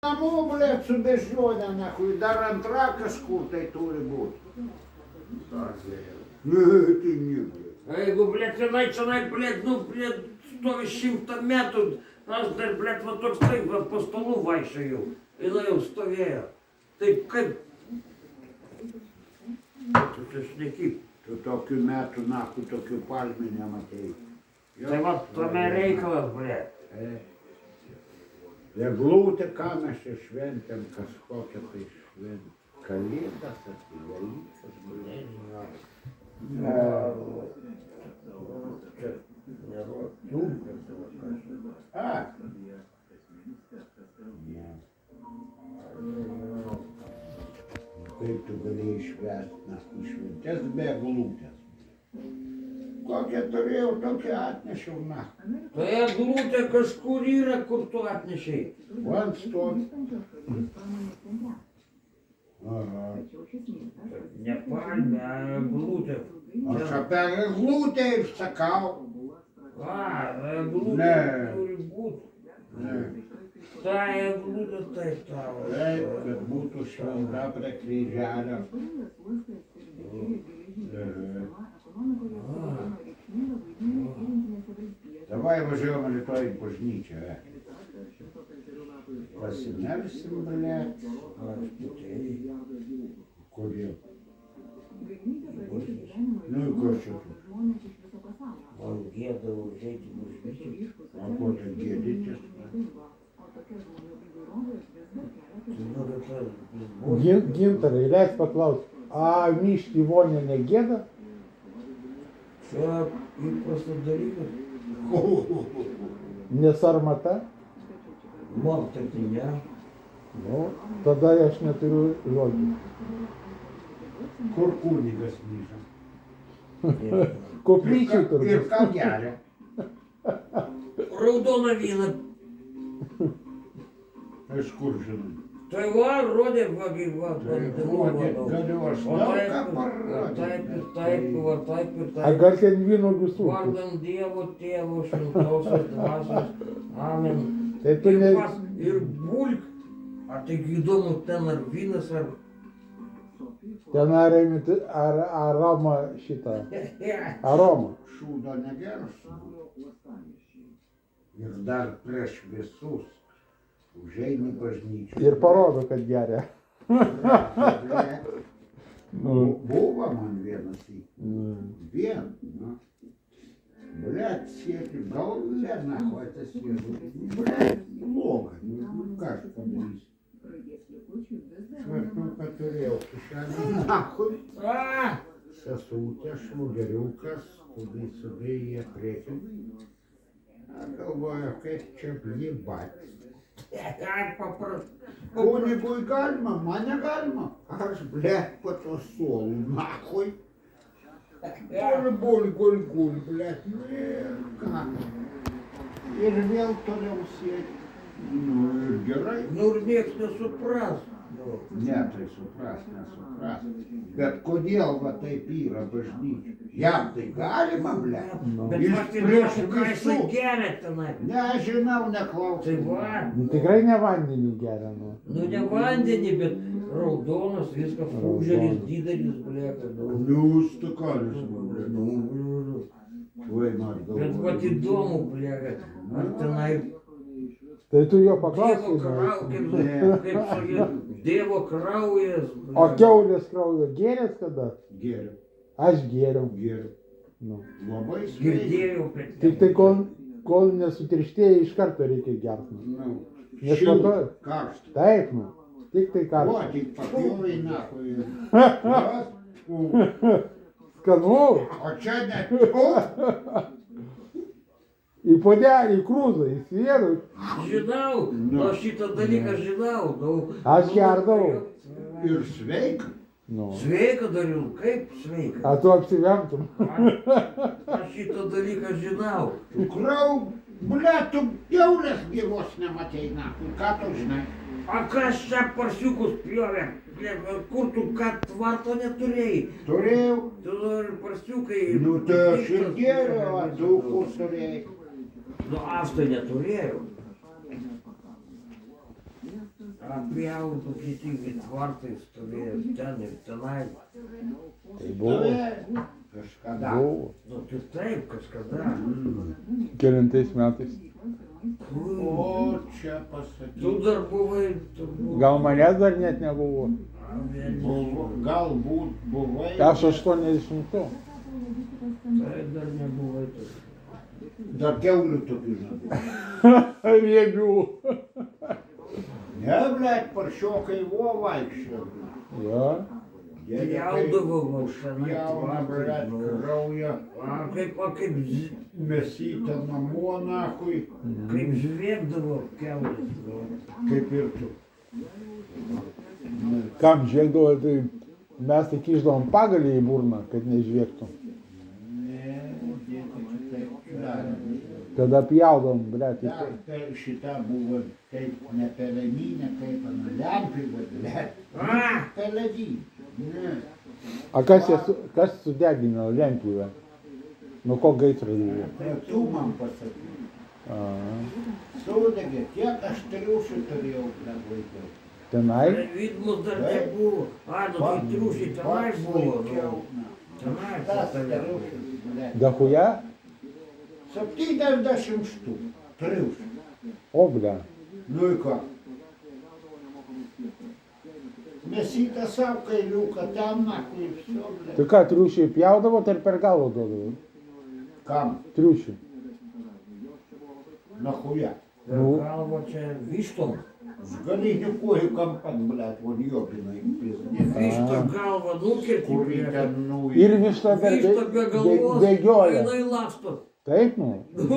Namų, blėt, su bežionė, nahui, dar antra kažkur tai turi būti. Tai ne, blėt. А jeigu, blėt, čionai, blėt, nu, blėt, stovi 100 metų, aš dar, blėt, va toks taip, va, po stolu vaikščiojau. Jinai jau stovėjo. Taip kaip... Tu čia šneki. Tu tokių metų, nahui, tokių palmių nematei. Tai va, tame reikalas, blėt. Eglutė, ką mes čia šventėm, kažkokią tai šventę. Kalėdas, Velykas, blėt. Kaip tu galėjai švęsti, nahui, šventės be eglutės? Kokią turėjau, tokią atnešiau, nahui. Tai eglutė kažkur yra, kur tu atnešiai. Vant stovi. Aha. Ne palmė, eglutė. Aš apie eglutę ir sakau. Eglutė Ne. turi būti. Ne. Ta eglutė taip tavo. Taip, kad būtų šventa prie kryželio. Davai važiuojam rytoj į bažnyčią. Pasimelsim, blėt. Kodėl? Nu ir ko čia tu? Man gėda užeiti bažnyčią. O ko čia gėdytis? Gintarai, leis paklausti, a myšti vonė negėda? Čia įprastas dalykas. Nesarmata? Man tai ne. Nu, tada aš neturiu žodžių. Kur kunigas myža? Koplyčiai Ir turbūt. ką geria? Raudoną vyną. Iš kur žinai? Tai va, rodė, va, Rodė, galiu aš O daug taip, ką taip, parodyti. taip, va, taip ir A taip. gal ten vyno visų? Vardant Dievo, Tėvo, Šventosios Dvasios. Amen. Tai tu ne... Ir bulk. Ar taigi įdomu ten ar vynas, ar... Ten ar aroma šitą. Aroma. Šūdo negeras. Ir dar prieš visus užeini bažnyčią. Ir parodo, kad geria. Buvo man vienas į. Vien. Blet, sėdi, galve, nahoj, tas Jėzus. Blet, bloga. Ką aš padarysiu? Švartuką turėjau kišenį. Nahoj. Sesutė, šlugeriukas, sudai jie priekį. Galvoju, kaip čia blibat. Kunigui galima, man negalima. Aš, blet, po to suolų, nahoj. Gul, blet, ir ką. Ir vėl toliau sėdi. Nu ir gerai. Nu ir nieks nesupras. Ne, tai nesupras. Bet kodėl va taip yra bažnyčia? Jam tai galima, blet. Bet Iš aš tai prieš nežinau, ką jisai visų. geria tenai. Nežinau, Tai neklausau. va, Nu, tikrai ne vandenį geria, nu. nu ne vandenį, bet raudonas, viskas pūželis, didelis, blėkas. Liūstukolis, blet. Vai, man Bet va galvoju. įdomu, blėkas, ar tenai Tai tu jo Dievo paklausai. kraujas, kaip sakyt, Dievo kraujas. O keulės kraujo gėrės kada? Geriau, Aš gėriau. geriau. Nu. Labai sveika. Girdėjau, bet... Tik tai kol nesutirštėjai, iš karto reikia gerti. Nu, Nes šilta, po to- karšta. Taip, nu. Tik tai O, karštą. tik papjovai, nahoj. ir- Skanu. O čia net. O, Į podelį, į krūzą, įsivėrų. Žinau, Nu. aš šitą dalyką žinau. Nu, Aš gerdavau. ir sveika. Nu. Sveika dariau, kaip sveika. A tu apsivertum. Aš šitą dalyką žinau. Cukrau, blet, tu kiaulės gyvos nematei, nahoj. Ką tu žinai? A kas čia parsiukus pjovė? Kur tu ką tvarto neturėjai? Turėjau. Tu ir parsiukai... Nu, tai aš ir geriau, o tu kur turėjai? Nu, aš tai neturėjau. А п'яв по житті від варти сtovėjo ten ir tenai. Tai buvo. Kažkada. Buvo. Nu tai taip kažkada. Kelintais metais. O čia Tu pasakyk. dar buvai turbūt. Gal manęs dar net nebuvo. Galbūt buvai. Aš 80. Tai dar nebuvai tu. Dar kiaulių tokių nebuvo. Riebių. Ne, blėt, paršiokai vo vaikščio. Jo. Pjaudavo va tenai Jauna, blėt, tvartai. kraują. Kaip Mesytę namo, nakui. kaip žviegdavo kiaulės. Kaip ir tu. Kam žiegdavo, tai mes tik išdavom pagalį į burną, kad nežviegtų. Ne, dėti kitaip darė. Tada pjaudavom, blėt. Dar tai šita buvo kaip ne peleninė, kaip lempiva, blėt. A! Peledinė. Ne. A kas sudegino lempyvę? Nuo ko gaisras buvo? Tai tu man pasakai. A, Sudegė, kiek aš triušių turėjau nevaidžiau. tenai? Vidmus dar nebuvo. A, nu tai triušiai tenai buvo. Laikiau. Nu. Tenai Tas pas tave. triušis, blėt. Dahuja? 70 štuk. Triušių. O, blė. Nu į ką? Mesytę savo kailiuką ten, nakui, viso, blėt. Tai ką, triušiai pjaudavo, tai ir per galvą duodavo? Kam? Triušiai. Nahuja. Per Nu. galvą čia vištom. С galiniu koju kampan, blėt, von jopinai pizdė. Vištą galvą nukirti. Kurį ten nuį. Ir višta dar Višta be galvos. bėgioja. Jinai laksto. Taip, nu.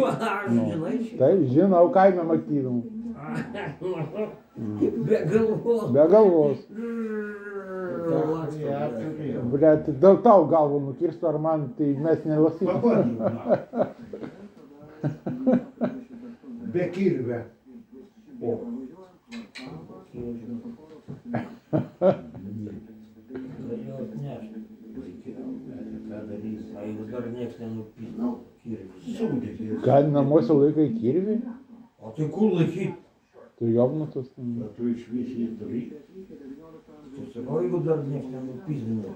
Aš Nu. žinai šį. Taip, žinau, kaime matydavom. Be galvos. Be galvos. Laksto. Ja turėjau. Blėt, daug tau galvą nukirstų, ar man, tai mes nelasytum. Pabandžiau. Be kirvę. O. Galėjo atnešti. Ką darys? A jeigu dar nieks nenupys. Nu. Kirvis. Sūdėkis. Ką namuose laikai kirvį? O tai kur laikyt? Tu jobnutus. Bet tu iš vis jį turi. O jeigu dar nieks nenupysdino.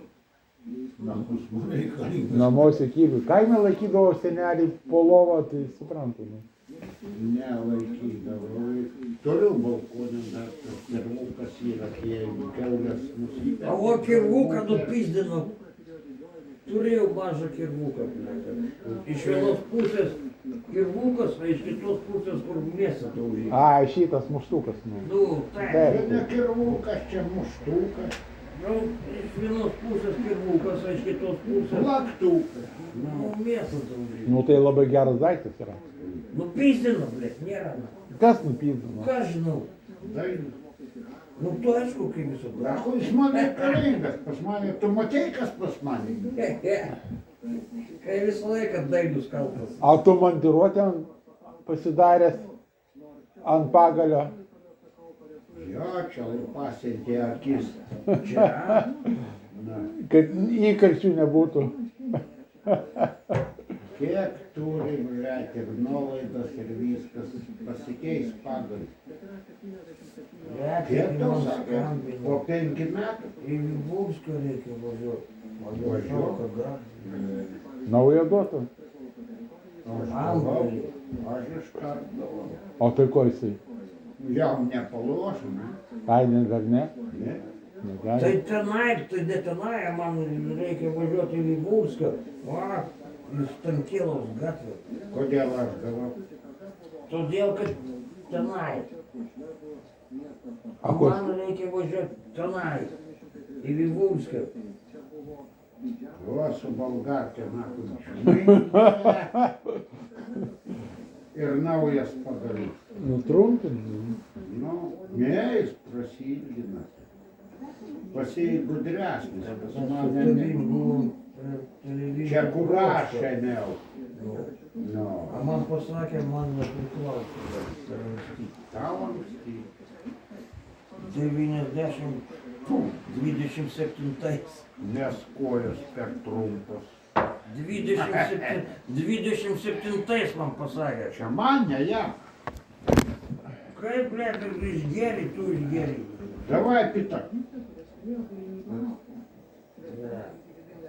Namus man reikalingas. Namuose kirvį. Kaime laikydavo senelį po lovą, tai suprantu. Nu. Nelaikydavo. Toliau balkonė dar tas kirvukas yra, kai kiaulės nusipė. O kirvuką nupysdino. Turėjau mažą kirvuką. Iš vienos pusės kirvukas, o iš kitos pusės kur mėsą daužė. A, šitas muštukas. Nu. Nu, taip. Taip. Čia ne kirvukas, čia muštukas. Nu, iš vienos pusės kirvukas, o iš kitos pusės. Laktukas. Nu, mėsą daužė. Nu, tai labai geras daiktas yra. Nupysdino, blėt, nėra. Kas nupysdino? Ką žinau? Dainis. Nu, tu aišku, kaip visada. Rahu, jis man reikalingas pas mane. Tu matei, kas pas mane? Kai visą laiką daidus kaltas. A tu mandiruotę pasidaręs ant pagalio? Jo, čia pasientė akis. Čia. Na, Kad įkarčių nebūtų. kiek turi, blėt, ir nuolaidas, ir viskas pasikeis pagal. Kiek tau sakė? Po 5 metų? Į Vivulską reikia važiuoti. Važiuoju kada? Naują duotą. Aš Anglai. aš iškartdavau. O tai ko jisai? Jam nepalošu, ne? Ai, ne, dar ne? Ne? Tai Negali. tenai, tai ne tenai, man reikia važiuoti į Vivulską. Va, į Stankėlos gatvę. Kodėl aš gavau? Todėl, kad tenai. A ko? Man reikia važiuoti tenai. Į Vivulską. O su bolgarkė, žinai. Ir naujas padarys. Nutrumpinti. Nu, ne, jis prasilgina. Pasiai gudresnis, pas mane ne. Čia kur aš šiandien. Nu, A man pasakė, man nepriklauso. tau anksti. 27. Nes kojos per trumpos. 27 man pasakė. Čia man, ne jam. Ką Kaip, blėt, tu išgeri. Давай питать.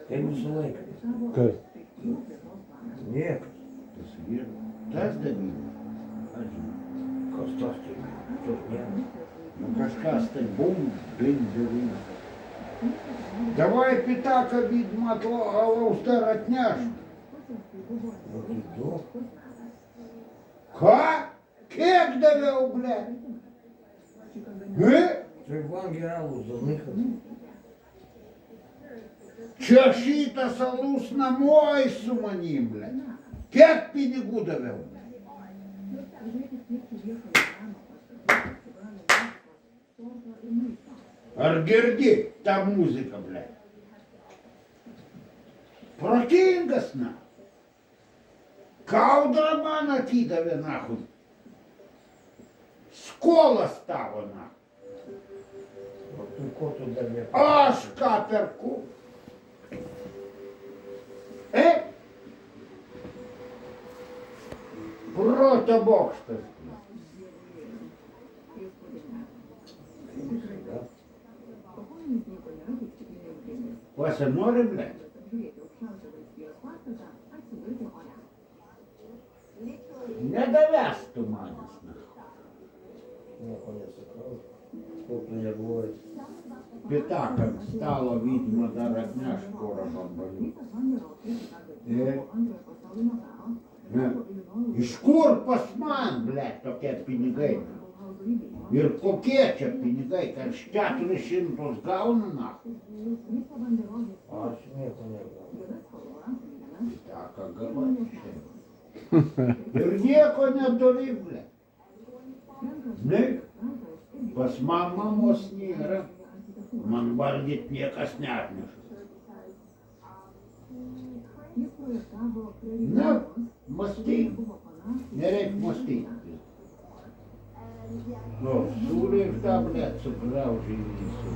Kaip visą laiką. Kas? Niek. Tas vyras. Tas Davidas. Kas tas tai? Tas vienas. Ну kažkas tai bum, Davidas. Давай питака від alaus dar atneš. Nu, tai du. Ką? Kiek daviau, ble? Tai man geriau zanikas. Čia šitas alus namuoj su manim, ble. Kiek pinigų daviau? Ar girdi tą muziką, ble? Protingas, na. Kaudrą man atidavė, nahui. Skolas tavo, na. O tu ko tu dar ne? Aš ką perku? Proto bokštas. Pasinori, ble? Nedavestų manęs, na. Nieko nesakau. Ko tu nervuoji? Pitak ant stalo vydimo dar atneš porą bambalių. Ne. Iš kur pas man, ble, tokie pinigai? Ir kokie čia pinigai, kad 400 gauna, na? Aš nieko negavau. Pitaką gavai čia. Ir nieko neturi, ble. Ne, pas man mamos nėra. Man valgyt niekas neatneša. Na, mąstyk. Nereik mąstyt. Nu, sūrį ir tą, ble, sugraužė visų.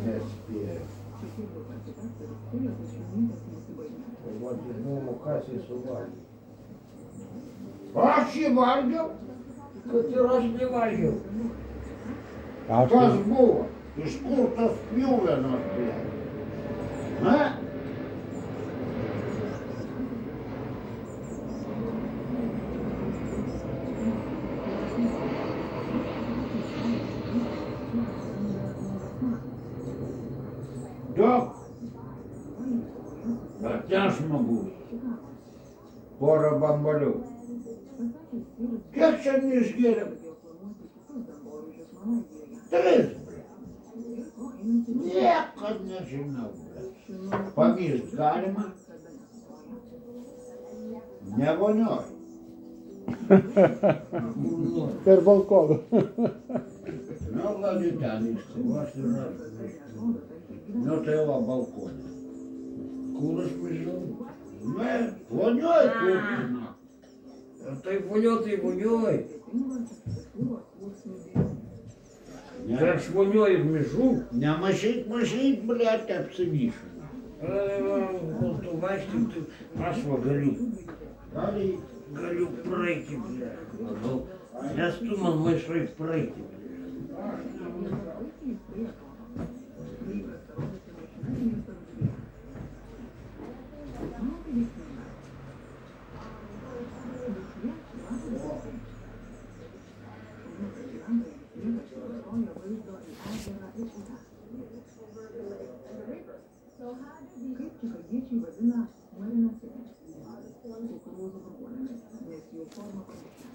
Nespėjo. Va, dirbumo kasai suvalgiau. Aš jį valgiau? Kad ir aš nevalgiau. Aš Kas tai buvo? Iš kur tos pjuvenos, ble? Na? Dok, atneš žmogus. Porą bambalių. Kiek čia neišgėrėm? 3, ble. Niekad nežinau, ble. Pamyst galima? Nevonioj. per balkoną. Nu, gali ten išsivaš ir aš. Nu, tai va balkonė. Kur aš važiuoju? Ne, vonioj kurkina. Tai vonioj. Tai aš vonioju mižu. Nemažyt, blėt, apsivyšina. Kol tu vaikštai, aš va galiu. Gali. Galiu praeiti, ble. Nes tu man maišai praeiti. Kaip čikagiečiai vadina marinacinės kukurūzų burbuolėmis, nes jų forma panaši.